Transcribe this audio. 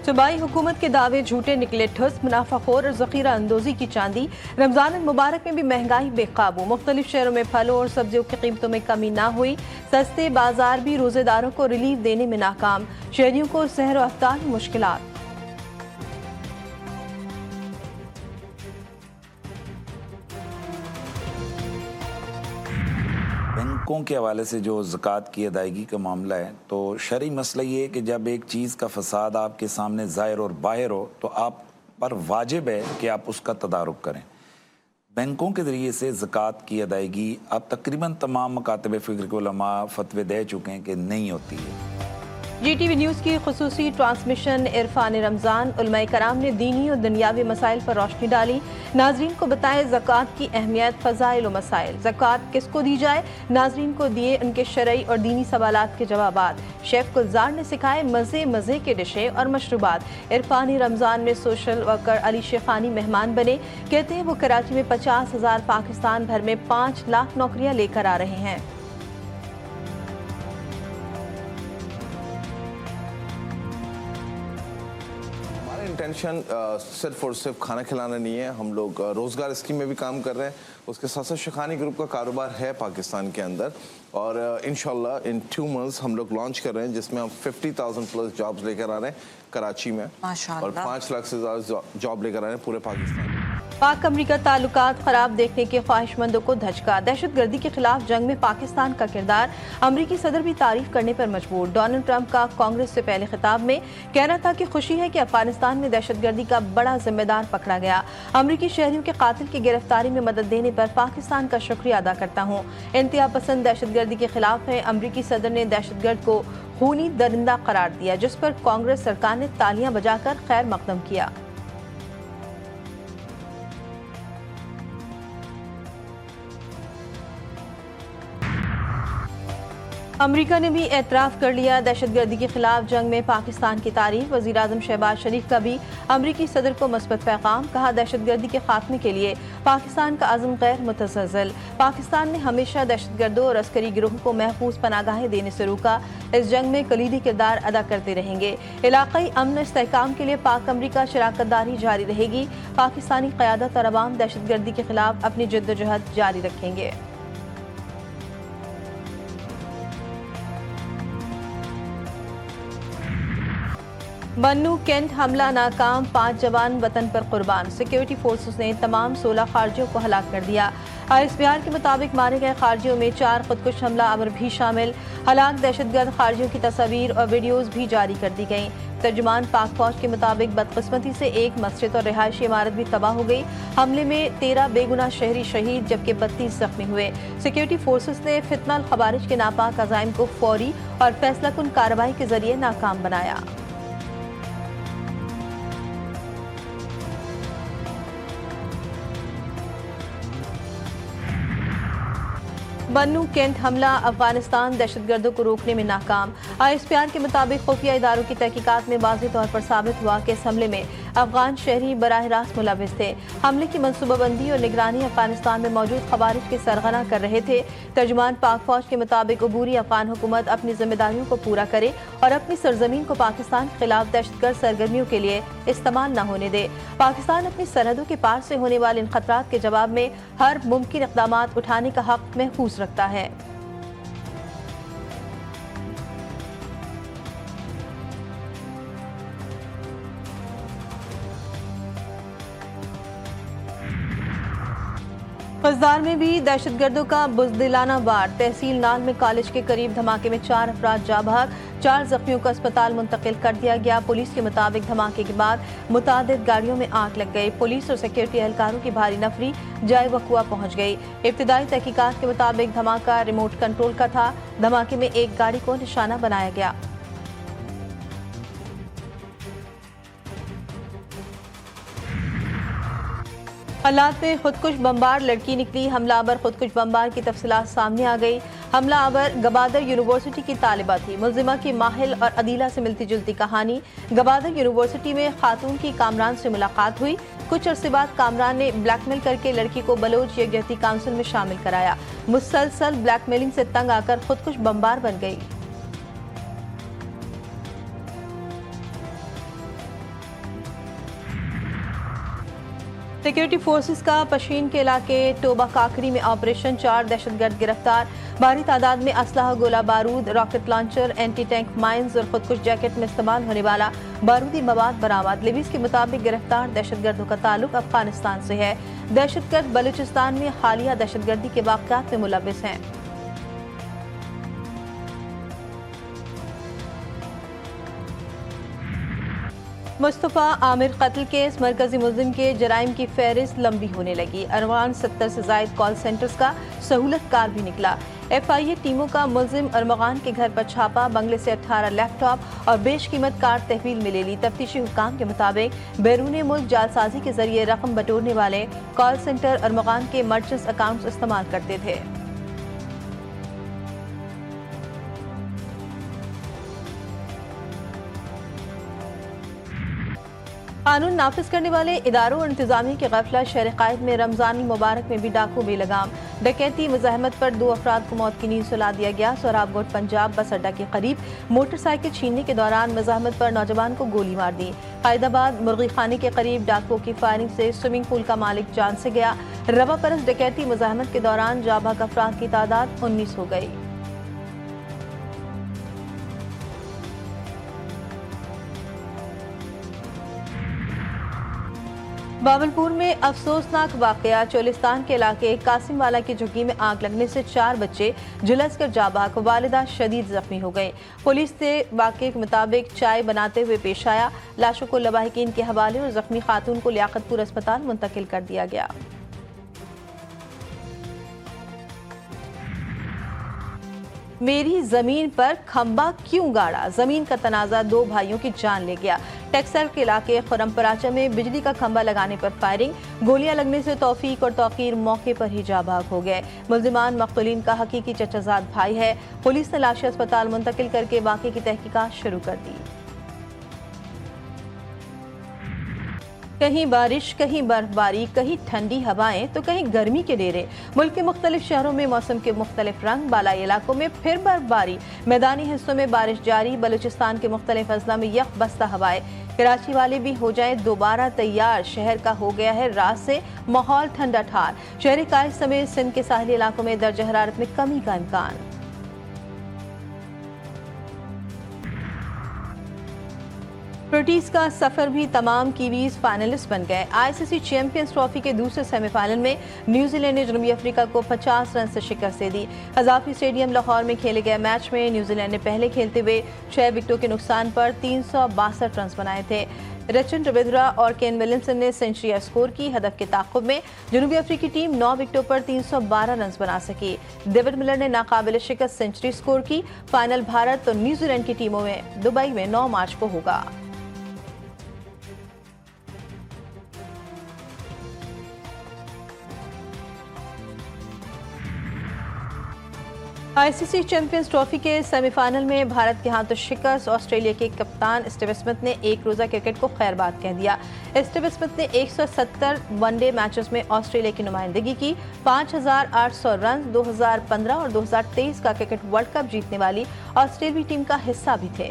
सूबाई हुकूमत के दावे झूठे निकले ठुस, मुनाफाखोर और जखीरा अंदोजी की चांदी। रमजान मुबारक में भी महंगाई बेकाबू, मुख्तलिफ शहरों में फलों और सब्जियों की कीमतों में कमी ना हुई। सस्ते बाजार भी रोजेदारों को रिलीफ देने में नाकाम, शहरियों को सहर व अफ्तार में मुश्किलात। बैंकों के हवाले से जो ज़कात की अदायगी का मामला है, तो शरई मसला ये है कि जब एक चीज़ का फसाद आपके सामने ज़ाहिर और बाहिर हो तो आप पर वाजिब है कि आप उसका तदारुक करें। बैंकों के ज़रिए से ज़कात की अदायगी अब तकरीबन तमाम मकातब फ़िक्र के उलमा फतवे दे चुके हैं कि नहीं होती है। GTV न्यूज़ की खुसूसी ट्रांसमिशन इरफान रमज़ान, उलमाए कराम ने दीनी और दुनियावी मसाइल पर रोशनी डाली। नाजरीन को बताए ज़कात की अहमियत, फ़ज़ाइल व मसाइल, ज़कात किसको दी जाए, नाजरीन को दिए उनके शरई और दीनी सवालात के जवाबात। शेफ़ गुलजार ने सिखाए मज़े मज़े के डिशे और मशरूबात। इरफान रमज़ान में सोशल वर्कर अली शेखानी मेहमान बने। कहते हैं वो कराची में 50,000, पाकिस्तान भर में 5 लाख नौकरियाँ लेकर आ रहे हैं। इंटेंशन सिर्फ और सिर्फ खाना खिलाना नहीं है, हम लोग रोज़गार स्कीम में भी काम कर रहे हैं। उसके साथ साथ शेखानी ग्रुप का कारोबार है पाकिस्तान के अंदर, और इंशाल्लाह इन 2 मंथ्स हम लोग लॉन्च कर रहे हैं जिसमें हम 50,000 प्लस जॉब्स लेकर आ रहे हैं कराची में, और 5 लाख से ज़्यादा जॉब लेकर आ रहे हैं पूरे पाकिस्तान में। पाक अमरीका ताल्लुकात खराब देखने के ख्वाहिशमंदों को धचका, दहशत गर्दी के खिलाफ जंग में पाकिस्तान का किरदार, अमरीकी सदर भी तारीफ करने पर मजबूर। डोनाल्ड ट्रंप का कांग्रेस से पहले खिताब में कहना था कि खुशी है कि अफगानिस्तान में दहशत गर्दी का बड़ा जिम्मेदार पकड़ा गया। अमरीकी शहरियों के कातिल की गिरफ्तारी में मदद देने पर पाकिस्तान का शुक्रिया अदा करता हूँ। इंतहा पसंद दहशत गर्दी के खिलाफ है। अमरीकी सदर ने दहशत गर्द को खूनी दरिंदा करार दिया, जिस पर कांग्रेस सरकार ने तालियां बजाकर खैर मकदम किया। अमरीका ने भी एतराफ़ कर लिया दहशत गर्दी के खिलाफ जंग में पाकिस्तान की तारीफ। वज़ीर आज़म शहबाज शरीफ का भी अमरीकी सदर को मस्बत पैगाम, कहा दहशत गर्दी के खात्मे के लिए पाकिस्तान का अज़्म गैर मुतज़लज़ल। पाकिस्तान ने हमेशा दहशत गर्दों और अस्करी गिरोह को महफूज पनागाहें देने से रोका, इस जंग में कलीदी किरदार अदा करते रहेंगे। इलाक़ाई अमन इस्तेहकाम के लिए पाक अमरीका शराकतदारी जारी रहेगी। पाकिस्तानी क़यादत और अवाम दहशत गर्दी के खिलाफ अपनी जद्दोजहद जारी रखेंगे। मन्नू कैंट हमला नाकाम, 5 जवान वतन पर कुर्बान। सिक्योरिटी फोर्सेस ने तमाम 16 खारजियों को हलाक कर दिया। ISPR के मुताबिक मारे गए खारजियों में 4 खुदकुश हमला आवर भी शामिल। हलाक दहशतगर्द खारजियों की तस्वीर और वीडियोज भी जारी कर दी गई। तर्जुमान पाक फौज के मुताबिक बदकिस्मती से एक मस्जिद और रिहायशी इमारत भी तबाह हो गई। हमले में 13 बेगुनाह शहरी शहीद जबकि 32 जख्मी हुए। सिक्योरिटी फोर्सेस ने फितनल खवारिज के नापाक अज़ाइम को फौरी और फैसलाकुन कार्रवाई के जरिए नाकाम बनाया। मन्नू कैंट हमला, अफगानिस्तान दहशतगर्दों को रोकने में नाकाम। ISPR के मुताबिक खुफिया इदारों की तहकीकात में वाज़ेह तौर पर साबित हुआ कि इस हमले में अफगान शहरी बराह रास्त मुलविस थे। हमले की मनसूबाबंदी और निगरानी अफगानिस्तान में मौजूद खवारिज के सरगना कर रहे थे। तर्जुमान पाक फौज के मुताबिक अबूरी अफगान हुकूमत अपनी जिम्मेदारियों को पूरा करे और अपनी सरजमीन को पाकिस्तान के खिलाफ दहशतगर्द सरगर्मियों के लिए इस्तेमाल न होने दे। पाकिस्तान अपनी सरहदों के पार से होने वाले इन खतरात के जवाब में हर मुमकिन इक़दाम उठाने का हक महफूज रखता है। फजदार में भी दहशतगर्दों का बुज़दिलाना वार। तहसील नाल में कॉलेज के करीब धमाके में 4 अफराद जा भाग, 4 जख्मियों को अस्पताल मुंतकिल कर दिया गया। पुलिस के मुताबिक धमाके के बाद मुतादिद गाड़ियों में आग लग गई। पुलिस और सिक्योरिटी एहलकारों की भारी नफरी जाए वकुआ पहुंच गई। इब्तिदाई तहकीकात के मुताबिक धमाका रिमोट कंट्रोल का था। धमाके में एक गाड़ी को निशाना बनाया गया। हालात में खुदकुश बमबार लड़की निकली। हमलावर खुदकुश बमबार की तफसीलात सामने आ गई। हमलावर गवादर यूनिवर्सिटी की तालिबा थी। मुल्जिमा की माहिल और अदीला से मिलती जुलती कहानी। गवादर यूनिवर्सिटी में खातून की कामरान से मुलाकात हुई। कुछ अरसे बाद कामरान ने ब्लैकमेल करके लड़की को बलोच यकजहती काउंसिल में शामिल कराया। मुसलसल ब्लैकमेलिंग से तंग आकर खुदकुश बमबार बन गई। सिक्योरिटी फोर्सेस का पशीन के इलाके टोबा काकरी में ऑपरेशन, 4 दहशतगर्द गिरफ्तार। भारी तादाद में असलहा, गोला बारूद, rocket launcher, anti tank mines और खुदकुश जैकेट में इस्तेमाल होने वाला बारूदी मवाद बरामद। लिबीज के मुताबिक गिरफ्तार दहशतगर्दों का ताल्लुक अफगानिस्तान से है। दहशतगर्द बलूचिस्तान में हालिया दहशतगर्दी के वाक़यात में मुलव्विस हैं। मुस्तफ़ा आमिर कत्ल केस, मरकजी मुल्जिम के जराइम की फहरिस्त लंबी होने लगी। अरमान 70 से जायद कॉल सेंटर्स का सहूलतकार भी निकला। FIA टीमों का मुल्जिम अरमगान के घर पर छापा, बंगले से 18 लैपटॉप और बेशकीमत कार तहवील में ले ली। तफ्तीशी हुकाम के मुताबिक बैरून मुल्क जालसाजी के जरिए रकम बटोरने वाले कॉल सेंटर अरमगान के मर्चेंट्स अकाउंट्स इस्तेमाल करते थे। कानून नाफिज करने वाले इदारों और इंतजामिया की गफला, शहर कायद में रमजानी मुबारक में भी डाकू बेलगाम। डकैती मुज़ाहमत पर 2 अफराद को मौत की नींद सुला दिया गया। सोराबकोट पंजाब बस अड्डा के करीब मोटरसाइकिल छीनने के दौरान मुज़ाहमत पर नौजवान को गोली मार दी। कायदाबाद मुर्गी खाने के करीब डाकुओं की फायरिंग से स्विमिंग पूल का मालिक जान से गया। रवा परस डकैती मुज़ाहमत के दौरान जाबाक अफराद की तादाद 19 हो गई। बावलपुर में अफसोसनाक वाकया, चोलिस्तान के इलाके कासिमवाला की झुग्गी में आग लगने से 4 बच्चे झुलस कर जाबाक, वालिदा शदीद जख्मी हो गए। पुलिस से वाकये के मुताबिक चाय बनाते हुए पेश आया। लाशों को लवाहिकीन के हवाले और जख्मी खातून को लियाकतपुर अस्पताल मुंतकिल कर दिया गया। मेरी जमीन पर खंबा क्यों गाड़ा, जमीन का तनाजा 2 भाइयों की जान ले गया। टेक्सटाइल के इलाके खुरमपराचा में बिजली का खंबा लगाने पर फायरिंग, गोलियां लगने से तौफीक और तौकीर मौके पर ही जाबाक हो गए। मुल्जिमान मकतूलीन का हकीकी चचाजाद भाई है। पुलिस ने लाशें अस्पताल मुंतकिल करके वाकये की तहकीकात शुरू कर दी। कहीं बारिश, कहीं बर्फबारी, कहीं ठंडी हवाएं तो कहीं गर्मी के डेरे। मुल्क के मुख्तलिफ शहरों में मौसम के मुख्तलिफ रंग, बालाई इलाकों में फिर बर्फबारी, मैदानी हिस्सों में बारिश जारी। बलूचिस्तान के मुख्तलिफ अजला में यख बस्ता हवाएं। कराची वाले भी हो जाए दोबारा तैयार, शहर का हो गया है रात से माहौल ठंडा ठार। शहरी कायद समेत सिंध के साहली इलाकों में दर्ज हरारत में कमी का इम्कान। प्रोटीज का सफर भी तमाम कीवीज फाइनलिस्ट बन गए। ICC चैंपियंस ट्रॉफी के दूसरे सेमीफाइनल में न्यूजीलैंड ने जनूबी अफ्रीका को 50 रन से शिकस्त दे दी। कज़ाफी स्टेडियम लाहौर में खेले गए मैच में न्यूजीलैंड ने पहले खेलते हुए 6 विकेटों के नुकसान पर 362 रन बनाए थे। रचिन रविंद्रा और केन विलियमसन ने सेंचुरियां स्कोर की। हदफ के ताक़ुब में जनूबी अफ्रीकी टीम 9 विकेटों पर 312 रन बना सकी। डेविड मिलर ने नाकाबिल शिकस्त सेंचुरी स्कोर की। फाइनल भारत और न्यूजीलैंड की टीमों में दुबई में 9 मार्च को होगा। ICC चैंपियंस ट्रॉफी के सेमीफाइनल में भारत के हाथों शिकस्त। ऑस्ट्रेलिया के कप्तान स्टीव स्मिथ ने एक रोजा क्रिकेट को खैरबाद कह दिया। स्टीव स्मिथ ने 170 वनडे मैचेस में ऑस्ट्रेलिया की नुमाइंदगी की। 5800 रन 2015 और 2023 का क्रिकेट वर्ल्ड कप जीतने वाली ऑस्ट्रेलियाई टीम का हिस्सा भी थे।